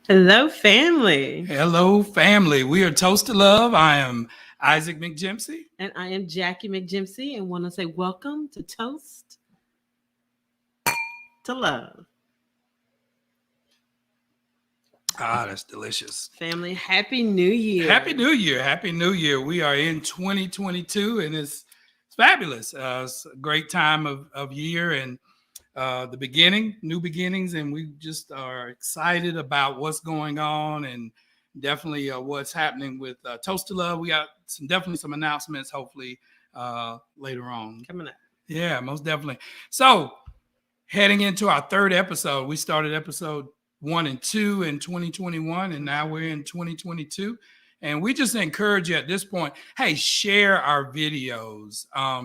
Hello, family. Hello, family. We are Toast to Love. I am Isaac McJimsey. And I am Jackie McJimsey and want to say welcome to Toast to Love. That's delicious. Family, Happy New Year. Happy New Year. Happy New Year. We are in 2022 and it's fabulous. It's a great time of year and the beginning, new beginnings. And we just are excited about what's going on and definitely what's happening with Toast to Love. We got definitely some announcements, hopefully later on. Coming up. Yeah, most definitely. So, heading into our third episode, we started episode 1 and 2 in 2021, and now we're in 2022. And we just encourage you at this point, hey, share our videos.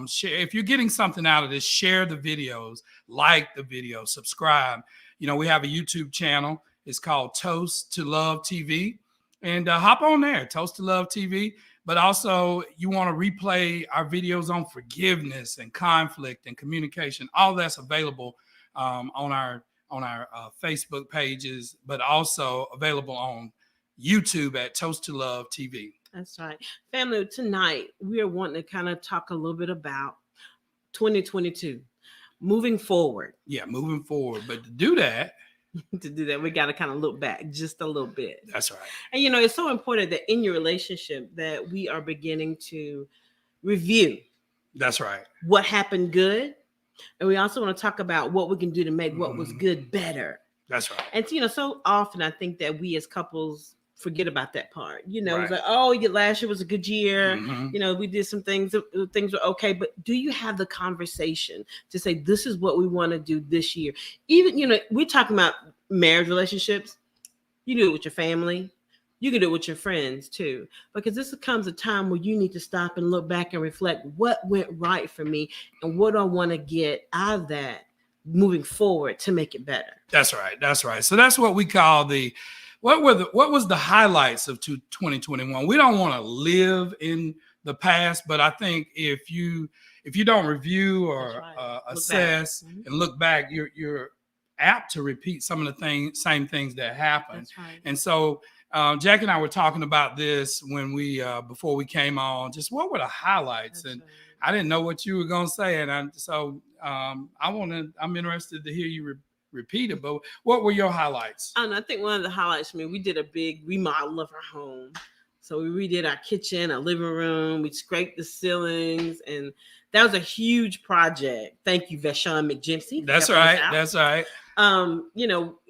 Share, if you're getting something out of this, share the videos, like the video, subscribe. You know, we have a YouTube channel. It's called Toast to Love TV. And hop on there, Toast to Love TV. But also, you want to replay our videos on forgiveness and conflict and communication. All that's available on our Facebook pages, but also available on YouTube at Toast to Love TV. That's right. Family, tonight we are wanting to kind of talk a little bit about 2022, moving forward. Yeah, moving forward. But to do that, we got to kind of look back just a little bit. That's right. And, it's so important that in your relationship that we are beginning to review. That's right. What happened good. And we also want to talk about what we can do to make what was good better. That's right. And, so often I think that we as couples forget about that part. Right. It's like, oh, last year was a good year. We did some things were okay. But do you have the conversation to say, this is what we want to do this year? Even, we're talking about marriage relationships. You do it with your family. You can do it with your friends too, because this comes a time where you need to stop and look back and reflect what went right for me and what I want to get out of that moving forward to make it better. That's right. That's right. So that's what we call what was the highlights of 2021? We don't want to live in the past, but I think if you don't review or assess and look back, you're apt to repeat some of the same things that happened. Right. And so Jack and I were talking about this when we before we came on. Just what were the highlights? That's and right. I didn't know what you were going to say, and I'm interested to hear you repeat it. But what were your highlights? And I think one of the highlights for me, we did a big remodel of our home. So we redid our kitchen, our living room. We scraped the ceilings, and that was a huge project. Thank you, Vashon McJimsey. That's right. That's right.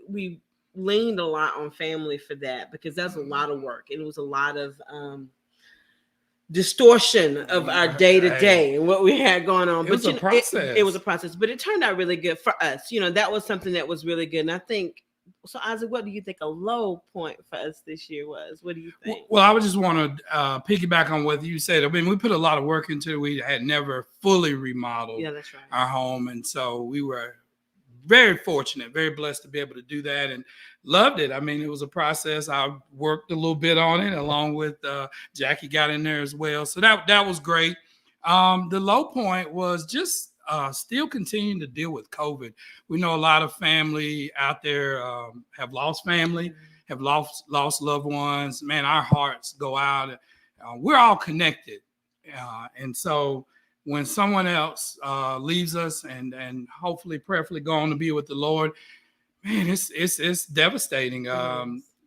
We leaned a lot on family for that because that's a lot of work, and it was a lot of distortion of our day-to-day and what we had going on. It was a process. It was a process, but it turned out really good for us. That was something that was really good. And I think, so Isaac, what do you think a low point for us this year was? What do you think? Well, I would just want to piggyback on what you said. I mean, we put a lot of work into it. We had never fully remodeled that's right. our home. And so we were very fortunate, very blessed to be able to do that and loved it. I mean, it was a process. I worked a little bit on it along with Jackie got in there as well. So that was great. The low point was just still continuing to deal with COVID. We know a lot of family out there have lost family, have lost loved ones. Man, our hearts go out. We're all connected. And so when someone else leaves us and hopefully prayerfully go on to be with the Lord, man, it's devastating.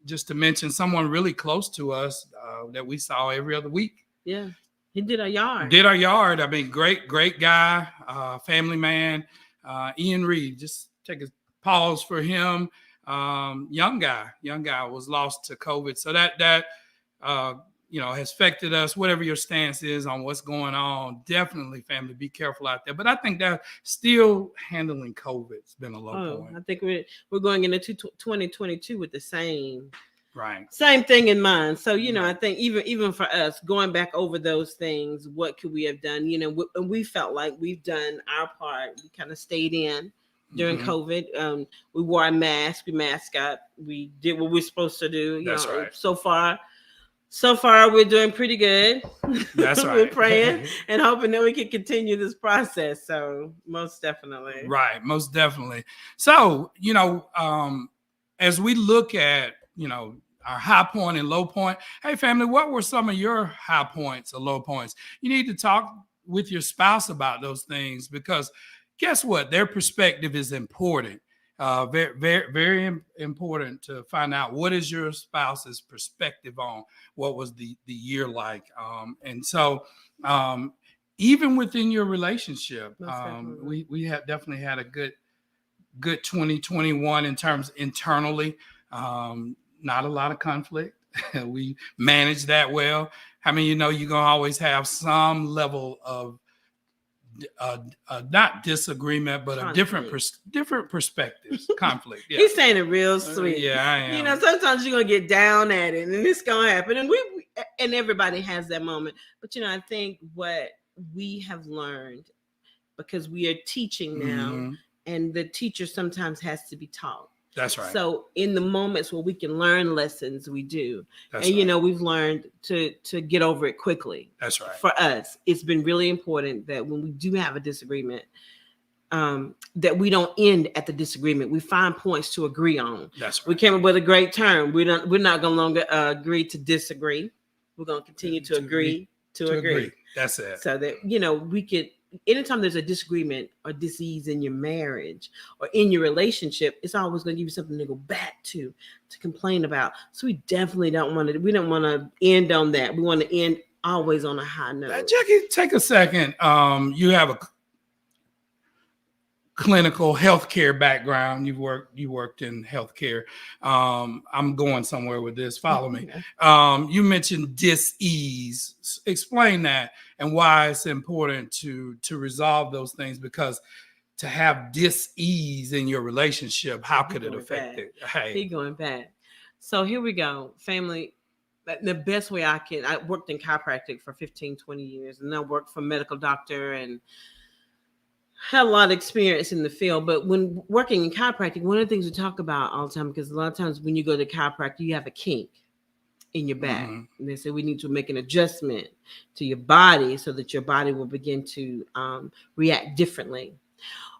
Just to mention someone really close to us that we saw every other week. Yeah, he did our yard. I mean, great guy, family man, Ian Reed. Just take a pause for him. Young guy was lost to COVID. So that has affected us. Whatever your stance is on what's going on, definitely, family, be careful out there. But I think that still handling COVID has been a low point. I think we're going into 2022 with the same Right. Same thing in mind. So, I think even for us, going back over those things, what could we have done? We felt like we've done our part. We kind of stayed in during COVID. We wore a mask. We masked up. We did what we're supposed to do. That's right. So far, we're doing pretty good. That's right. We're praying and hoping that we can continue this process. So most definitely. Right. Most definitely. So, as we look at our high point and low point. Hey, family, what were some of your high points or low points? You need to talk with your spouse about those things, because guess what? Their perspective is important. Very, very, very important to find out what is your spouse's perspective on what was the year like. And so even within your relationship, we have definitely had a good 2021 in terms internally. Not a lot of conflict. We managed that well. I mean, you're going to always have some level of not disagreement, but a different perspectives, conflict. Yeah. He's saying it real sweet. Yeah, I am. Sometimes you're gonna get down at it, and it's gonna happen, and and everybody has that moment. But I think what we have learned, because we are teaching now, and the teacher sometimes has to be taught. That's right. So in the moments where we can learn lessons, we do. That's and right. We've learned to get over it quickly. That's right. For us, it's been really important that when we do have a disagreement, that we don't end at the disagreement. We find points to agree on. That's right. We came up with a great term. We're not going to longer agree to disagree. We're going to continue to agree to agree. That's it. So that we could. Anytime there's a disagreement or disease in your marriage or in your relationship, it's always going to give you something to go back to complain about. So we definitely don't want to end on that. We want to end always on a high note. Jackie, take a second. You have a clinical healthcare background. You worked in healthcare. I'm going somewhere with this. Follow me. You mentioned dis-ease. Explain that and why it's important to resolve those things, because to have dis-ease in your relationship, how could it affect it? Hey, he's going bad. So here we go, family. The best way I worked in chiropractic for 15, 20 years, and I worked for a medical doctor and had a lot of experience in the field. But when working in chiropractic, one of the things we talk about all the time, because a lot of times when you go to chiropractic, you have a kink in your back. And they say we need to make an adjustment to your body so that your body will begin to react differently.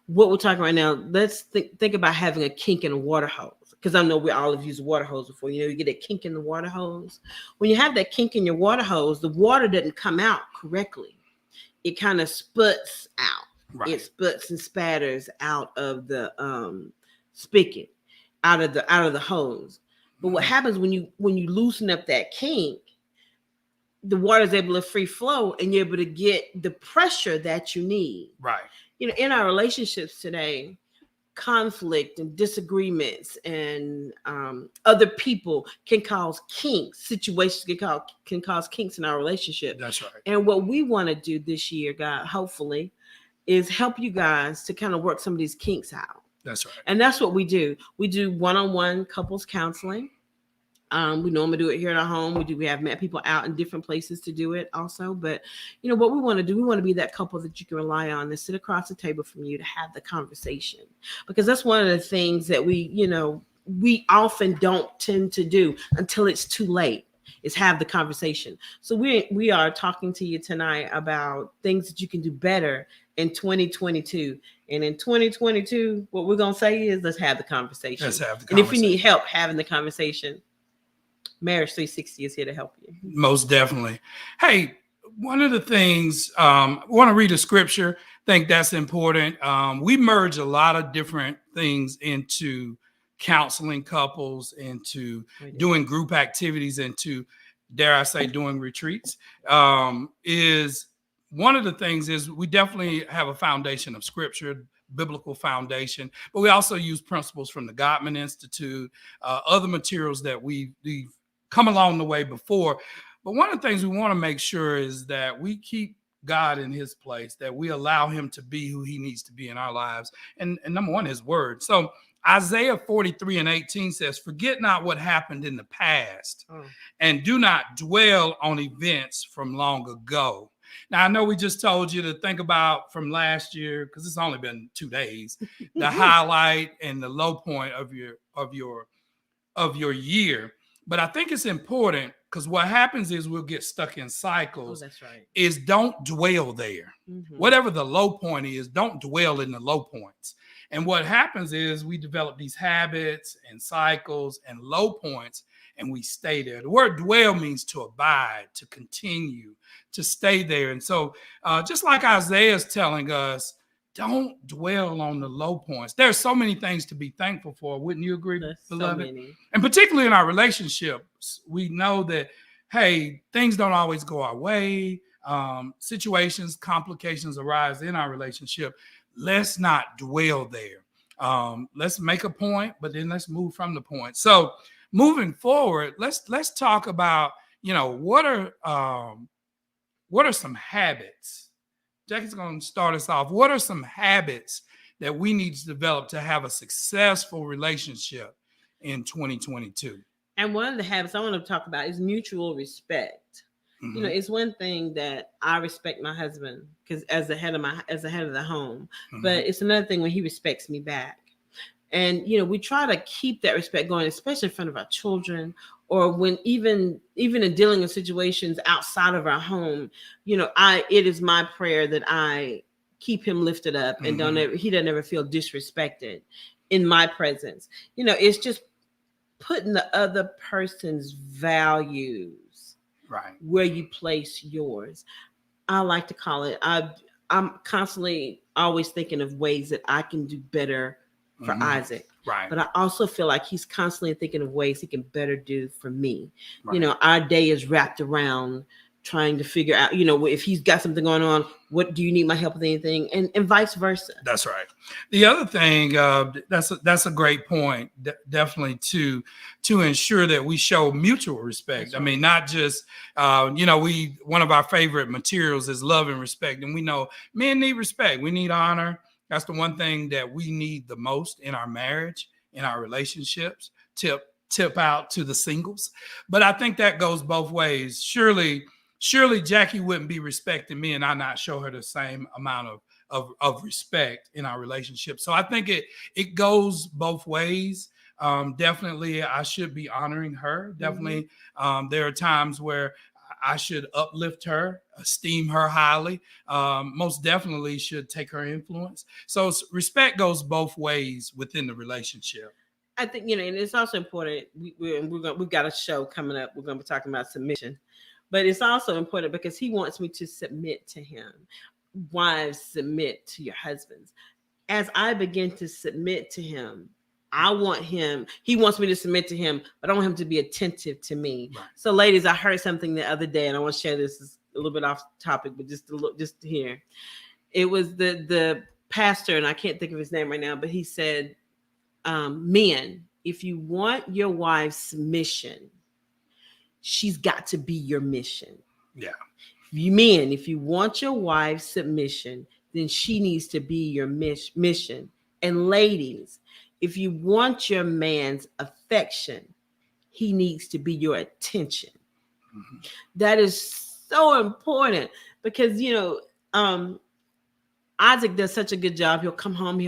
What we're talking right now, let's think about having a kink in a water hose, because I know we all have used a water hose before. You get a kink in the water hose. When you have that kink in your water hose, the water doesn't come out correctly. It kind of sputs out. Right. It sputs and spatters out of the spigot, out of the hose. But what happens when you loosen up that kink, the water is able to free flow, and you're able to get the pressure that you need. Right. In our relationships today, conflict and disagreements and other people can cause kinks. Situations can cause kinks in our relationship. That's right. And what we want to do this year, God, hopefully, is help you guys to kind of work some of these kinks out. That's right. And that's what we do. We do one-on-one couples counseling. We normally do it here at our home. We have met people out in different places to do it also. But, what we want to do, we want to be that couple that you can rely on to sit across the table from you to have the conversation. Because that's one of the things that we often don't tend to do until it's too late, is have the conversation. So we are talking to you tonight about things that you can do better in 2022. And in 2022, what we're going to say is, let's have the conversation. Let's have the conversation. And if you need help having the conversation, Marriage 360 is here to help you. Most definitely. Hey, one of the things, I want to read a scripture. Think that's important. We merge a lot of different things into counseling couples, into doing group activities, into, dare I say, doing retreats. Is one of the things is we definitely have a foundation of scripture, biblical foundation, but we also use principles from the Gottman Institute, other materials that we've come along the way before. But one of the things we want to make sure is that we keep God in his place, that we allow him to be who he needs to be in our lives. And number one, his word. So Isaiah 43:18 says, forget not what happened in the past, and do not dwell on events from long ago. Now, I know we just told you to think about from last year, because it's only been 2 days, the highlight and the low point of your year. But I think it's important, because what happens is we'll get stuck in cycles. That's right. Is don't dwell there. Whatever the low point is, don't dwell in the low points. And what happens is we develop these habits and cycles and low points, and we stay there. The word dwell means to abide, to continue, to stay there. And so just like Isaiah is telling us, don't dwell on the low points. There's so many things to be thankful for. Wouldn't you agree, beloved? So many. And particularly in our relationships, we know that, hey, things don't always go our way. Situations, complications arise in our relationship. Let's not dwell there. Let's make a point, but then let's move from the point. So moving forward, let's talk about, what are some habits? Jackie's going to start us off. What are some habits that we need to develop to have a successful relationship in 2022? And one of the habits I want to talk about is mutual respect. Mm-hmm. It's one thing that I respect my husband because as the head of the home, mm-hmm. but it's another thing when he respects me back. And we try to keep that respect going, especially in front of our children, or when even in dealing with situations outside of our home. It is my prayer that I keep him lifted up and mm-hmm. He doesn't ever feel disrespected in my presence. It's just putting the other person's values right where you place yours. I like to call it. I'm constantly always thinking of ways that I can do better for mm-hmm. Isaac. Right. But I also feel like he's constantly thinking of ways he can better do for me. Right. Our day is wrapped around trying to figure out, if he's got something going on, what do you need my help with anything? And vice versa. That's right. The other thing, that's a great point, definitely to ensure that we show mutual respect. Right. I mean, not just, one of our favorite materials is love and respect. And we know men need respect. We need honor. That's the one thing that we need the most in our marriage, in our relationships. Tip out to the singles. But I think that goes both ways. Surely Jackie wouldn't be respecting me and I not show her the same amount of respect in our relationship. So I think it goes both ways. Definitely, I should be honoring her. Definitely, mm-hmm. There are times where I should uplift her, esteem her highly. Most definitely should take her influence. So respect goes both ways within the relationship. I think, and it's also important. We've got a show coming up. We're going to be talking about submission, but it's also important because he wants me to submit to him. Wives, submit to your husbands. As I begin to submit to him, he wants me to submit to him, but I want him to be attentive to me. Right. So ladies, I heard something the other day and I want to share this. Is a little bit off topic, but just to hear. It was the pastor, and I can't think of his name right now, but he said, men, if you want your wife's submission, she's got to be your mission. Yeah. Men, if you want your wife's submission, then she needs to be your mission. And ladies, if you want your man's affection, he needs to be your attention. Mm-hmm. That is so important because, Isaac does such a good job. He'll come home,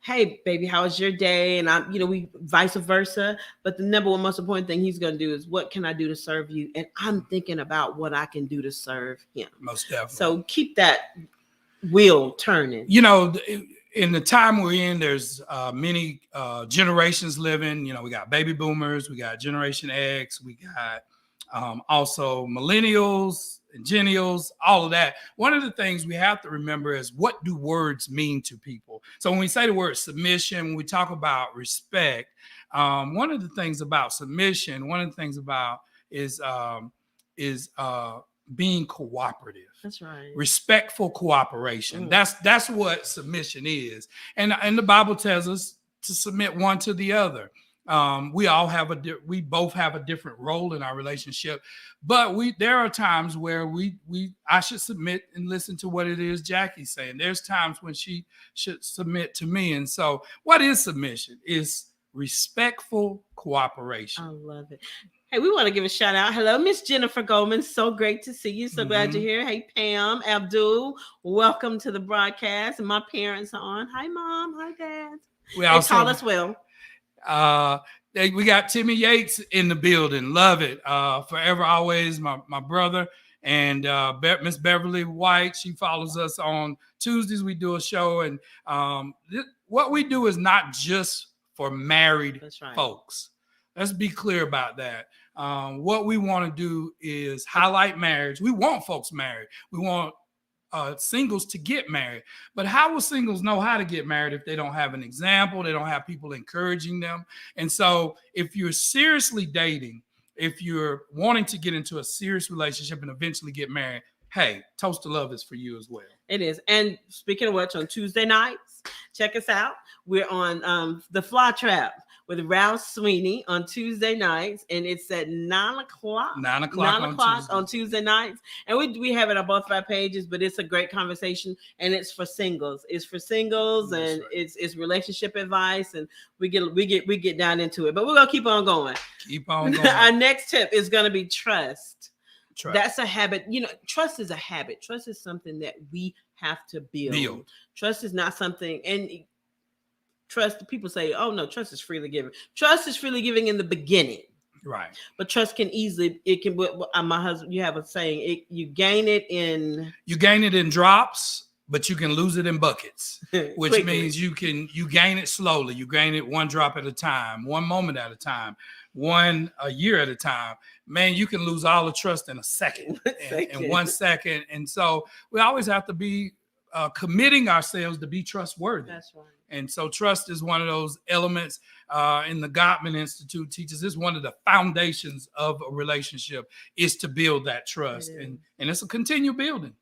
hey, baby, how was your day? And we vice versa. But the number one most important thing he's going to do is, what can I do to serve you? And I'm thinking about what I can do to serve him. Most definitely. So keep that wheel turning. In the time we're in, there's many generations living. We got baby boomers, we got Generation X, we got also millennials and Genials, all of that. One of the things we have to remember is, what do words mean to people? So when we say the word submission, when we talk about respect, one of the things about submission, is being cooperative. That's right. Respectful cooperation. That's what submission is. And the Bible tells us to submit one to the other. We both have a different role in our relationship, but there are times where I should submit and listen to what it is Jackie's saying. There's times when she should submit to me. And so what is submission? Is respectful cooperation. I love it. Hey, we want to give a shout out. Hello, Miss Jennifer Goldman. So great to see you. So glad you're here. Hey, Pam, Abdul, welcome to the broadcast. And my parents are on. Hi, Mom. Hi, Dad. We also call us well. We got Timmy Yates in the building. Love it. Forever, always, my brother. And Miss Beverly White, she follows us on Tuesdays. We do a show, and what we do is not just for married folks. Let's be clear about that. What we want to do is highlight marriage. We want folks married. We want singles to get married. But how will singles know how to get married if they don't have an example? They don't have people encouraging them. And so if you're seriously dating, if you're wanting to get into a serious relationship and eventually get married, hey, Toast to Love is for you as well. It is. And speaking of which, on Tuesday nights, check us out. We're on The Fly Trap with Ralph Sweeney on Tuesday nights, and it's at 9 o'clock. 9 o'clock on Tuesday nights, and we have it on both of our pages. But it's a great conversation, and it's for singles. It's for singles, and it's relationship advice, and we get down into it. But we're gonna keep on going. Keep on going. Our next tip is gonna be trust. That's a habit. Trust is a habit. Trust is something that we have to build. Trust is not something, and trust, people say, oh no, trust is freely given. Trust is freely given in the beginning. Right. But trust can easily, my husband, you have a saying, you gain it in drops, but you can lose it in buckets, which quickly. Means you gain it slowly. You gain it one drop at a time, one moment at a time, a year at a time. Man, you can lose all the trust in a second, in 1 second. And so we always have to be committing ourselves to be trustworthy. That's right. And so trust is one of those elements in the Gottman Institute teaches. It's one of the foundations of a relationship is to build that trust. And it's a continued building.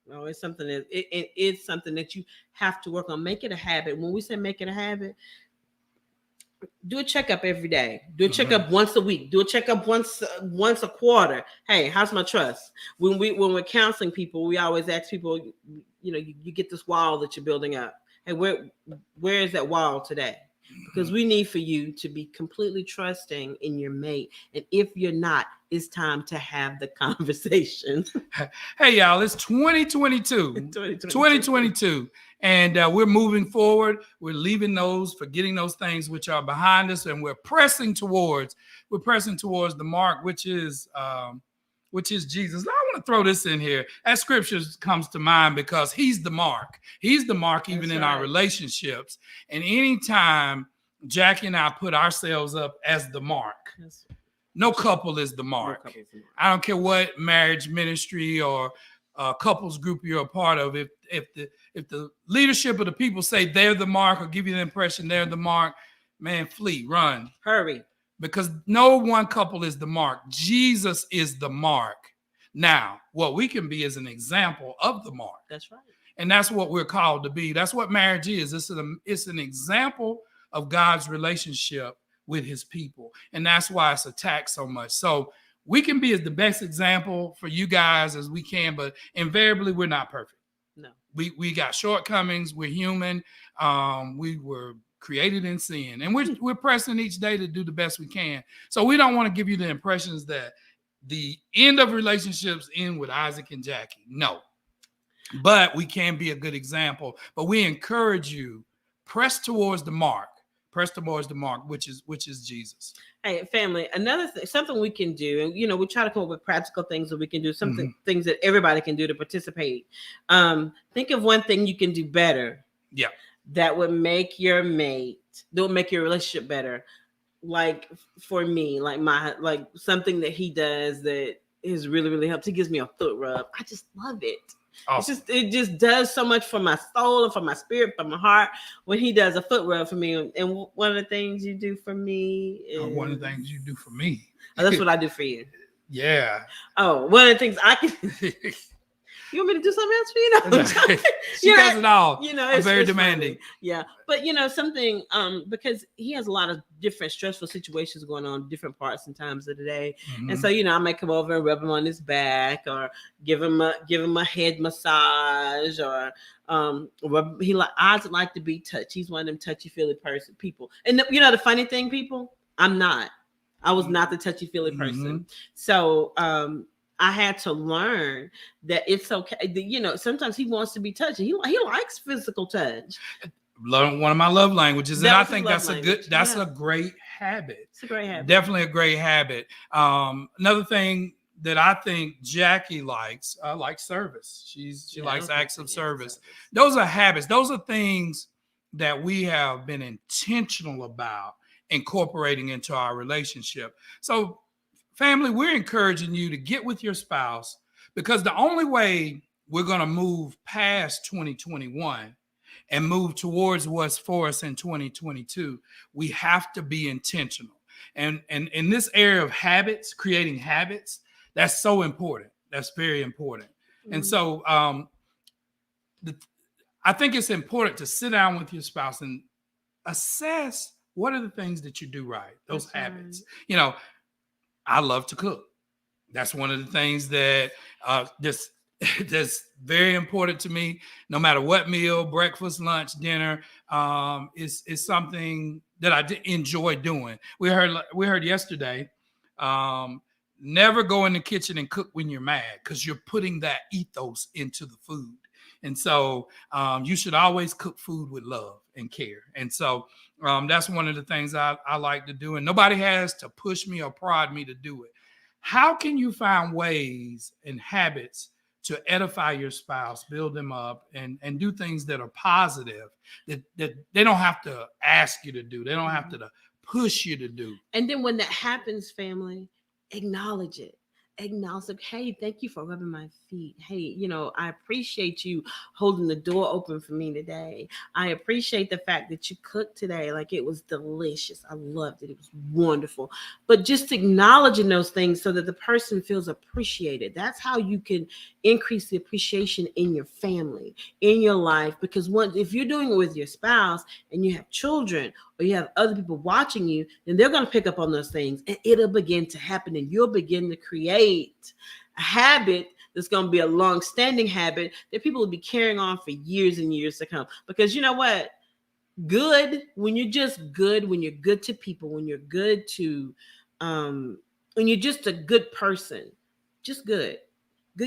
No, it's something that it's something that you have to work on. Make it a habit. When we say make it a habit, do a checkup every day. Do a checkup once a week. Do a checkup once a quarter. Hey, how's my trust? When we're counseling people, we always ask people, you get this wall that you're building up. Hey, where is that wall today? Because we need for you to be completely trusting in your mate. And if you're not, it's time to have the conversation. Hey, y'all, it's 2022. 2022. And we're moving forward. We're forgetting those things which are behind us, and we're pressing towards the mark, which is Jesus. Now, I want to throw this in here. That scripture comes to mind because he's the mark. He's the mark even in our relationships. And anytime Jackie and I put ourselves up as the mark, no couple is the mark. I don't care what marriage ministry or couples group you're a part of. If the leadership of the people say they're the mark or give you the impression they're the mark, man, flee, run, hurry. Because no one couple is the mark. Jesus is the mark. Now, what we can be is an example of the mark. That's right. And that's what we're called to be. That's what marriage is. It's an example of God's relationship with his people. And that's why it's attacked so much. So we can be as the best example for you guys as we can, but invariably we're not perfect. No. We got shortcomings. We're human. We were created in sin, and we're pressing each day to do the best we can. So we don't want to give you the impressions that the end of relationships end with Isaac and Jackie. No, but we can be a good example. But we encourage you, press towards the mark, which is Jesus. Hey, family, another thing, something we can do, and we try to come up with practical things that we can do, things that everybody can do to participate. Think of one thing you can do better. Yeah. That would make your relationship better. Like for me, like something that he does that has really, really helped. He gives me a foot rub. I just love it. Awesome. It just does so much for my soul and for my spirit, for my heart, when he does a foot rub for me. And one of the things you do for me is one of the things you do for me. Oh, that's what I do for you. Yeah. Oh, one of the things I can you want me to do something else for you? She does it all. I'm very demanding. Funny. Yeah. But something, because he has a lot of different stressful situations going on different parts and times of the day. And so, I might come over and rub him on his back or give him a head massage or Isaac like to be touched. He's one of them touchy-feely people. And the funny thing, people, I'm not. I was not the touchy-feely person. So I had to learn that it's okay. Sometimes he wants to be touched. He likes physical touch. One of my love languages, and I think that's a great habit. It's a great habit. Definitely a great habit. Another thing that I think Jackie likes, like service. She likes acts of service. Those are habits. Those are things that we have been intentional about incorporating into our relationship. So, family, we're encouraging you to get with your spouse, because the only way we're going to move past 2021 and move towards what's for us in 2022, we have to be intentional. And in this area of habits, creating habits, that's so important. That's very important. Mm-hmm. And so I think it's important to sit down with your spouse and assess what are the things that you do right, those that's habits. Right. You know, I love to cook. That's one of the things that that's very important to me. No matter what meal, breakfast, lunch, dinner, is something that I enjoy doing. We heard yesterday, never go in the kitchen and cook when you're mad, because you're putting that ethos into the food. And so you should always cook food with love and care. And so that's one of the things I like to do. And nobody has to push me or prod me to do it. How can you find ways and habits to edify your spouse, build them up, and do things that are positive, that they don't have to ask you to do. They don't have to push you to do. And then when that happens, family, acknowledge it. Acknowledge, like, hey, thank you for rubbing my feet. Hey, you know, I appreciate you holding the door open for me today. I appreciate the fact that you cooked today. Like, it was delicious. I loved it. It was wonderful. But just acknowledging those things so that the person feels appreciated. That's how you can increase the appreciation in your family, in your life. Because if you're doing it with your spouse and you have children or you have other people watching you, then they're going to pick up on those things and it'll begin to happen, and you'll begin to create a habit that's going to be a long-standing habit that people will be carrying on for years and years to come. Because you know what? When you're good to people, when you're good to, when you're just a good person, just good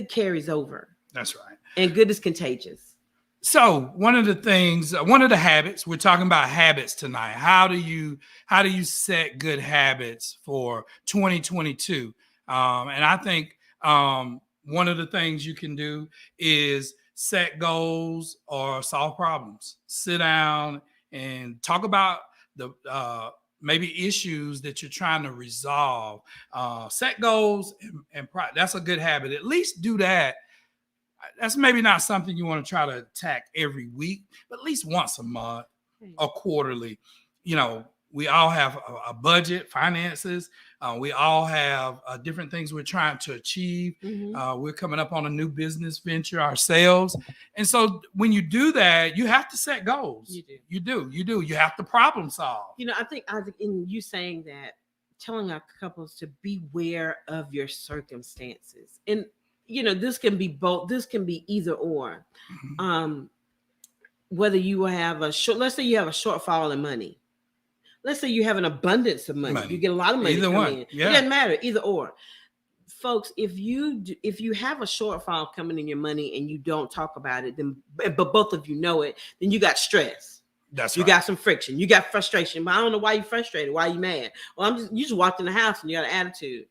carries over. That's right. And good is contagious. So one of the habits, we're talking about habits tonight. How do you set good habits for 2022? And I think one of the things you can do is set goals or solve problems. Sit down and talk about the maybe issues that you're trying to resolve. Set goals and that's a good habit. At least do that. That's maybe not something you want to try to attack every week, but at least once a month or quarterly. You know, we all have a budget, finances. We all have different things we're trying to achieve. Mm-hmm. We're coming up on a new business venture ourselves. And so when you do that, you have to set goals. You do. You have to problem solve. You know, I think in you saying that, telling our couples to beware of your circumstances. And you know, this can be both. This can be either or. Mm-hmm. Whether you have let's say you have a shortfall in money. Let's say you have an abundance of money. You get a lot of money. Either one. In. Yeah. It doesn't matter. Either or. Folks, if you have a shortfall coming in your money and you don't talk about it, then but both of you know it, then you got stress. That's you got some friction. You got frustration. But I don't know why you're frustrated. Why are you mad? Well, you just walked in the house and you got an attitude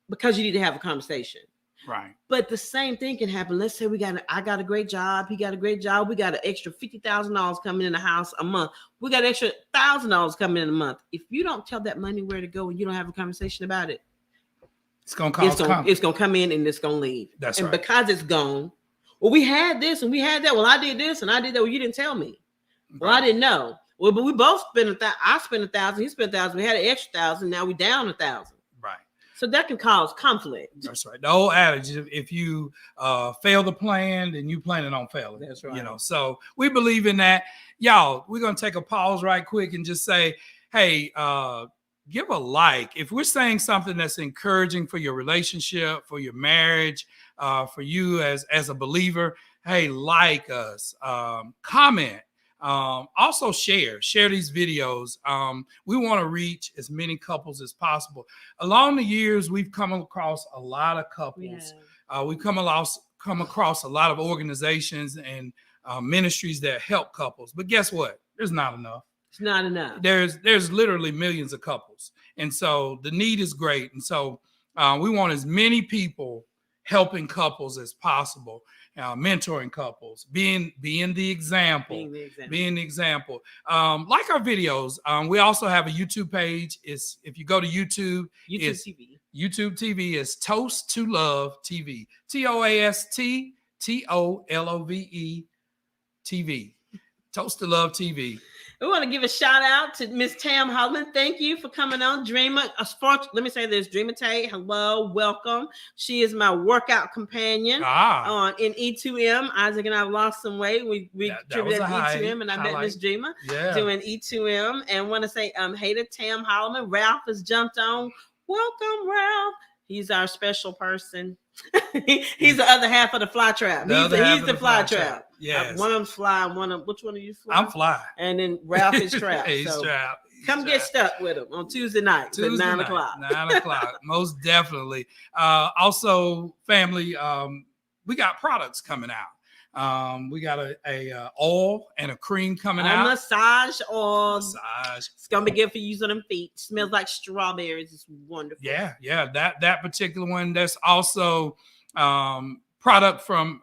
because you need to have a conversation. Right. But the same thing can happen. Let's say I got a great job. He got a great job. We got an extra $50,000 coming in the house a month. We got an extra $1,000 coming in a month. If you don't tell that money where to go and you don't have a conversation about it, it's going to cause it's going to come in and it's going to leave. That's and right. Because it's gone. Well, we had this and we had that. Well, I did this and I did that. Well, you didn't tell me. Right. Well, I didn't know. Well, but we both spent I spent $1,000. He spent $1,000. We had an extra $1,000. Now we down $1,000. Right. So that can cause conflict. That's right. The old adage, if you fail to plan, then you planning on failing. That's right. You know, so we believe in that. Y'all, we're going to take a pause right quick and just say, hey, give a like. If we're saying something that's encouraging for your relationship, for your marriage, for you as a believer, hey, like us, comment. Also share these videos. We want to reach as many couples as possible. Along the years, we've come across a lot of couples. We've come across a lot of organizations and ministries that help couples. But guess what? There's not enough. It's not enough. There's literally millions of couples. And so the need is great. And so We want as many people helping couples as possible, mentoring couples, being the example, like our videos. We also have a YouTube page. If you go to YouTube TV is Toast to Love TV, TOASTTOLOVE TV, Toast to Love TV. We want to give a shout out to Miss Tam Holland. Thank you for coming on. Dreamer, let me say this, Dreamer Tate, hello, welcome. She is my workout companion in E2M. Isaac and I have lost some weight. We contributed to E2M, and I met Miss Dreamer doing E2M. And want to say, hey to Tam Holland. Ralph has jumped on. Welcome, Ralph. He's our special person. He's the other half of the fly trap. He's the fly trap. Yes. One of them's fly. Which one are you fly? I'm fly. And then Ralph is trap. He's trapped. Come get stuck with him on Tuesday night at 9 o'clock. 9 o'clock, most definitely. Also, family, we got products coming out. We got a oil and a cream coming out. Massage oil. It's gonna be good for you on them feet. Smells like strawberries. It's wonderful. Yeah. That particular one. That's also product from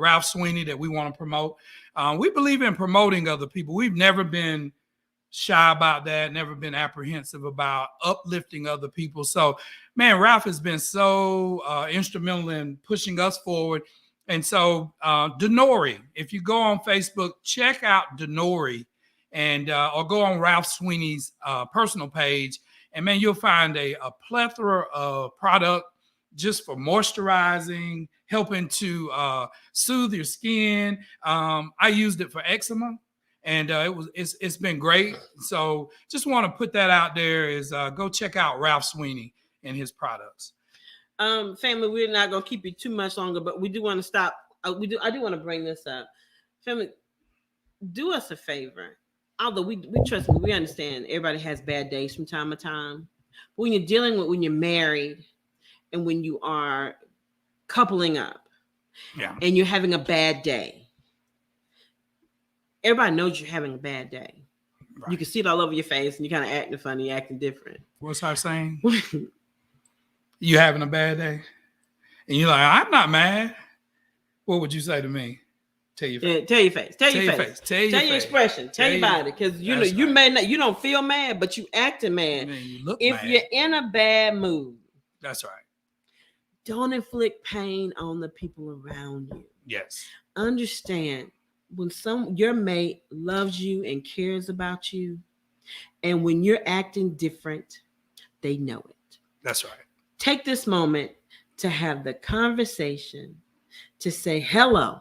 Ralph Sweeney that we want to promote. We believe in promoting other people. We've never been shy about that, never been apprehensive about uplifting other people. So, man, Ralph has been so instrumental in pushing us forward. And so Denori, if you go on Facebook, check out Denori and or go on Ralph Sweeney's personal page. And, man, you'll find a plethora of product just for moisturizing, helping to soothe your skin. I used it for eczema, and it's been great. So just want to put that out there is go check out Ralph Sweeney and his products. Family, we're not gonna keep you too much longer, but we do want to stop. I do want to bring this up. Family, do us a favor. Although we trust me, we understand everybody has bad days from time to time. But when you're dealing with when you're married and when you are coupling up, and you're having a bad day, everybody knows you're having a bad day. Right. You can see it all over your face, and you're kind of acting funny, acting different. What's our saying? You having a bad day, and you're like, I'm not mad. What would you say to me? Tell your face. Tell your face. Tell your face. Tell your expression. Tell your body, because you know you may not. You don't feel mad, but you acting mad. Man, you look if mad. You're in a bad mood, that's right. Don't inflict pain on the people around you. Yes. Understand when your mate loves you and cares about you, and when you're acting different, they know it. That's right. Take this moment to have the conversation, to say, hello,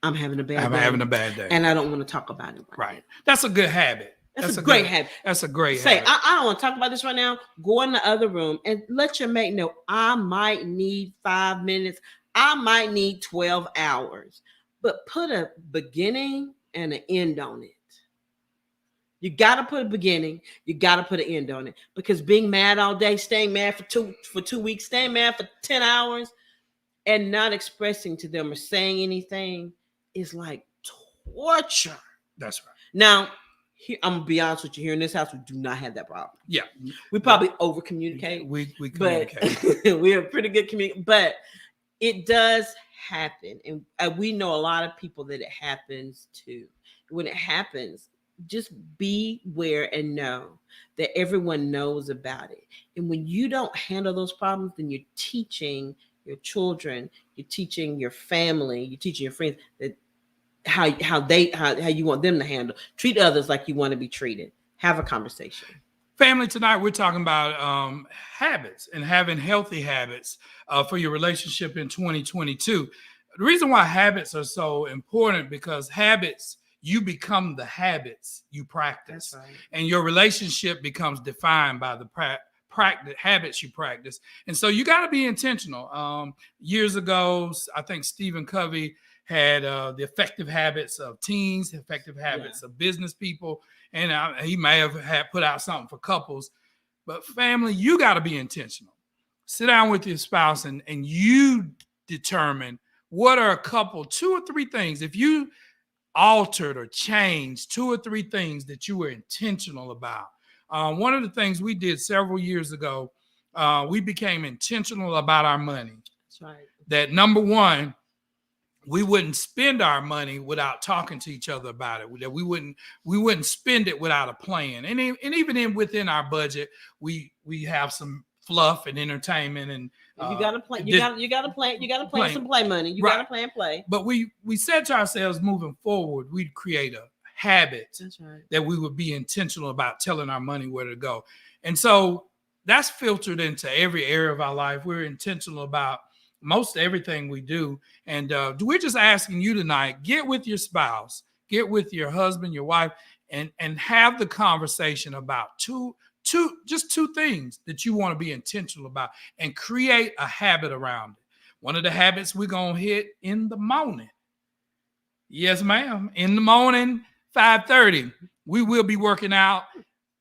I'm having a bad day. I'm having a bad day. And I don't want to talk about it. Right. That's a good habit. That's a great habit. That's a great habit. Say, I don't want to talk about this right now. Go in the other room and let your mate know, I might need 5 minutes. I might need 12 hours. But put a beginning and an end on it. You got to put a beginning. You got to put an end on it. Because being mad all day, staying mad for two weeks, staying mad for 10 hours, and not expressing to them or saying anything is like torture. That's right. Now, I'm gonna be honest with you. Here in this house, we do not have that problem. Yeah, we probably over communicate. We communicate. We are pretty good communicate, but it does happen, and we know a lot of people that it happens to. When it happens, just be aware and know that everyone knows about it. And when you don't handle those problems, then you're teaching your children, you're teaching your family, you're teaching your friends that how you want them to handle. Treat others like you want to be treated. Have a conversation. Family, tonight we're talking about habits and having healthy habits for your relationship in 2022. The reason why habits are so important, because habits, you become the habits you practice. Right. And your relationship becomes defined by the habits you practice. And so you got to be intentional. Years ago, I think Stephen Covey had the effective habits of teens, effective habits of business people. And he may have put out something for couples. But family, you got to be intentional. Sit down with your spouse and you determine what are a couple, 2 or 3 things. If you altered or changed 2 or 3 things that you were intentional about. One of the things we did several years ago we became intentional about our money. That's right. That number one, we wouldn't spend our money without talking to each other about it. That we wouldn't spend it without a plan. And even within our budget, we have some fluff and entertainment, and you gotta plan. You gotta plan some play money. You gotta plan play. But we said to ourselves, moving forward, we'd create a habit that we would be intentional about telling our money where to go. And so that's filtered into every area of our life. We're intentional about most everything we do. And we're just asking you tonight, get with your spouse, get with your husband, your wife, and have the conversation about two things that you want to be intentional about and create a habit around it. One of the habits we're going to hit in the morning. Yes, ma'am. In the morning, 5:30, we will be working out.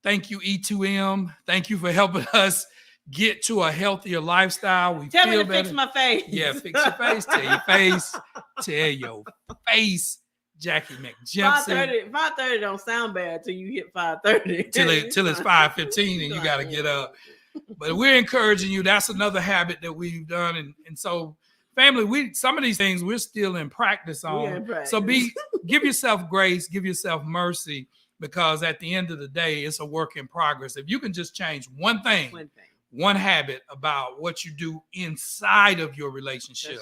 Thank you, E2M. Thank you for helping us get to a healthier lifestyle. We tell feel me to better. Fix my face. Yeah, fix your face. Tell your face. Tell your face. Jackie McJempsey. 5:30 don't sound bad till you hit 5:30. Till it's 5:15 and you got to get up. But we're encouraging you. That's another habit that we've done. And so, family, some of these things we're still in practice on. So give yourself grace, give yourself mercy, because at the end of the day, it's a work in progress. If you can just change one thing, one habit about what you do inside of your relationship,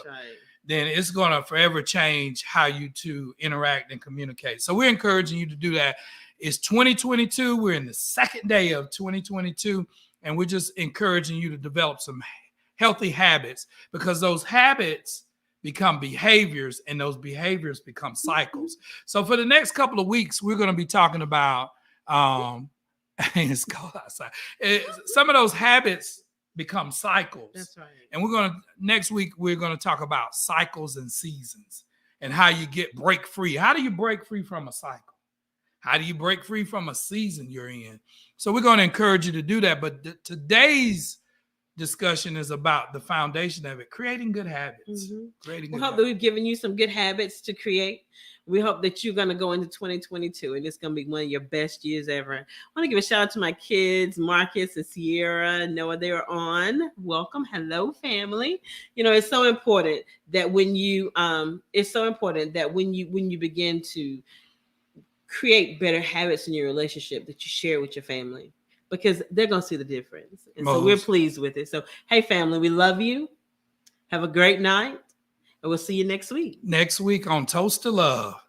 then it's going to forever change how you two interact and communicate. So we're encouraging you to do that. It's 2022. We're in the second day of 2022, and we're just encouraging you to develop some healthy habits, because those habits become behaviors, and those behaviors become cycles. So for the next couple of weeks, we're going to be talking about it's cold outside. Some of those habits become cycles. That's right. And next week, we're going to talk about cycles and seasons and how you break free. How do you break free from a cycle? How do you break free from a season you're in? So we're going to encourage you to do that. But today's discussion is about the foundation of it, creating good habits. We hope that we've given you some good habits to create. We hope that you're going to go into 2022 and it's going to be one of your best years ever. I want to give a shout out to my kids, Marcus and Sierra. Noah, they are on. Welcome. Hello, family. You know, it's so important that when you begin to create better habits in your relationship, that you share with your family, because they're going to see the difference. And so we're pleased with it. So, hey, family, we love you. Have a great night. And we'll see you next week. Next week on Toast to Love.